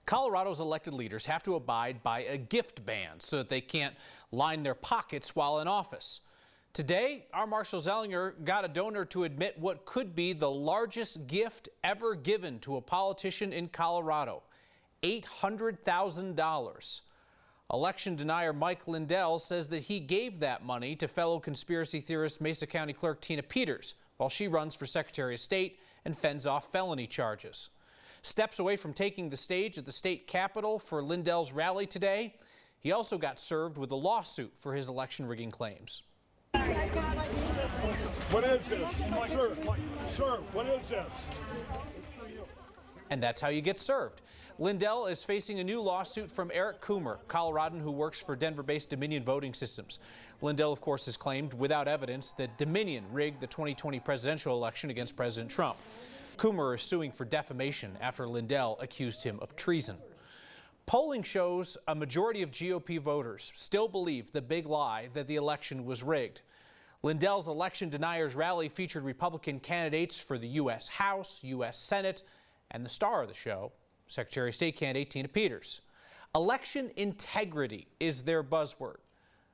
Colorado's elected leaders have to abide by a gift ban so that they can't line their pockets while in office. Today, our Marshall Zellinger got a donor to admit what could be the largest gift ever given to a politician in Colorado, $800,000. Election denier Mike Lindell says that he gave that money to fellow conspiracy theorist Mesa County Clerk Tina Peters while she runs for Secretary of State and fends off felony charges. Steps away from taking the stage at the state capitol for Lindell's rally today, he also got served with a lawsuit for his election rigging claims. What is this? Sir, what is this? And that's how you get served. Lindell is facing a new lawsuit from Eric Coomer, Coloradan who works for Denver-based Dominion Voting Systems. Lindell, of course, has claimed without evidence that Dominion rigged the 2020 presidential election against President Trump. Coomer is suing for defamation after Lindell accused him of treason. Polling shows a majority of GOP voters still believe the big lie that the election was rigged. Lindell's election deniers rally featured Republican candidates for the U.S. House, U.S. Senate, and the star of the show, Secretary of State candidate Tina Peters. Election integrity is their buzzword.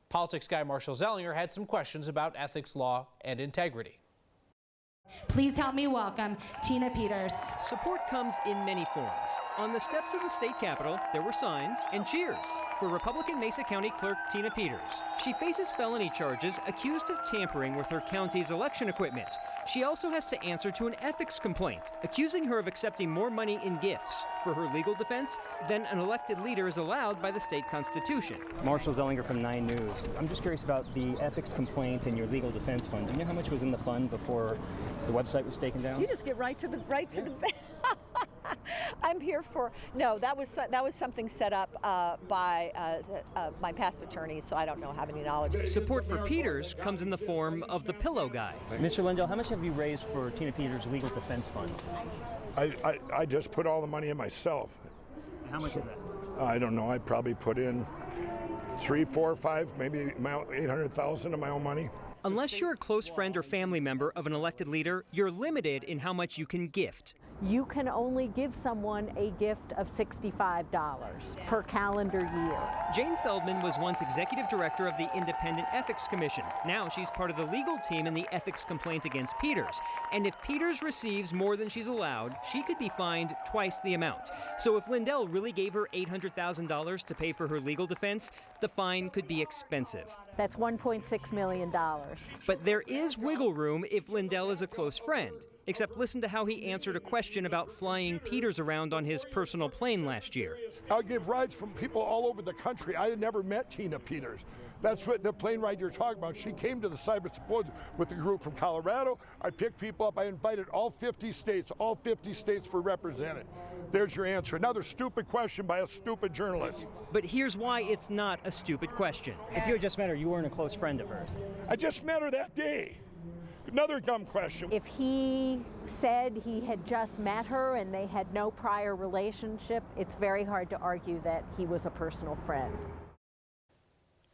Politics guy Marshall Zellinger had some questions about ethics law and integrity. Please help me welcome Tina Peters. Support comes in many forms. On the steps of the state capitol, there were signs and cheers for Republican Mesa County Clerk Tina Peters. She faces felony charges accused of tampering with her county's election equipment. She also has to answer to an ethics complaint accusing her of accepting more money in gifts for her legal defense than an elected leader is allowed by the state constitution. Marshall Zellinger from 9 News. I'm just curious about the ethics complaint and your legal defense fund. Do you know how much was in the fund before the website was taken down? You just get right to the I'm here for that was something set up by my past attorneys, so I don't have any knowledge. Support for Peters comes in the form of the Pillow Guy. Mr. Lindell, how much have you raised for Tina Peters' legal defense fund? I just put all the money in myself. How much is that? I don't know. I probably put in 3, 4, 5, maybe 800,000 of my own money. Unless you're a close friend or family member of an elected leader, you're limited in how much you can gift. You can only give someone a gift of $65 per calendar year. Jane Feldman was once executive director of the Independent Ethics Commission. Now she's part of the legal team in the ethics complaint against Peters. And if Peters receives more than she's allowed, she could be fined twice the amount. So if Lindell really gave her $800,000 to pay for her legal defense, the fine could be expensive. That's $1.6 million. But there is wiggle room if Lindell is a close friend. Except listen to how he answered a question about flying Peters around on his personal plane last year. I'll give rides from people all over the country. I had never met Tina Peters. That's what the plane ride you're talking about. She came to the cyber symposium with a group from Colorado. I picked people up. I invited all 50 states. All 50 states were represented. There's your answer. Another stupid question by a stupid journalist. But here's why it's not a stupid question. If you had just met her, you weren't a close friend of hers. I just met her that day. Another dumb question. If he said he had just met her and they had no prior relationship, it's very hard to argue that he was a personal friend.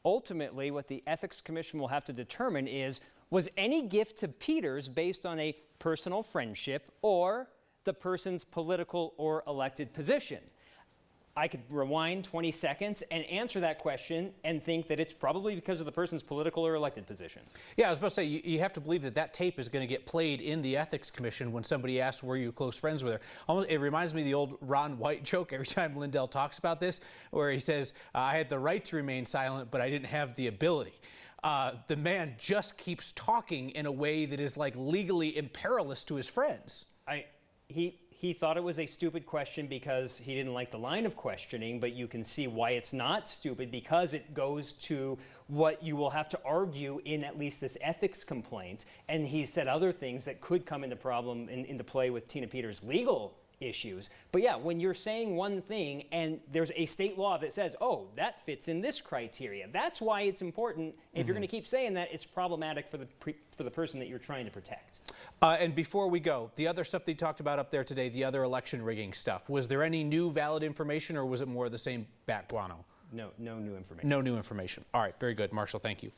Ultimately, what the Ethics Commission will have to determine is, was any gift to Peters based on a personal friendship or the person's political or elected position? I could rewind 20 seconds and answer that question and think that it's probably because of the person's political or elected position. Yeah, I was about to say, you have to believe that that tape is going to get played in the Ethics Commission when somebody asks, were you close friends with her? Almost, it reminds me of the old Ron White joke every time Lindell talks about this, where he says, I had the right to remain silent, but I didn't have the ability. The man just keeps talking in a way that is like legally imperilous to his friends. He thought it was a stupid question because he didn't like the line of questioning, but you can see why it's not stupid because it goes to what you will have to argue in at least this ethics complaint. And he said other things that could come into play with Tina Peters' legal issues. But yeah, when you're saying one thing and there's a state law that says, oh, that fits in this criteria, that's why it's important. If you're going to keep saying that, it's problematic for the person that you're trying to protect. And before we go, the other stuff they talked about up there today, the other election rigging stuff, was there any new valid information or was it more of the same bat guano? No new information. No new information. All right, very good. Marshall, thank you.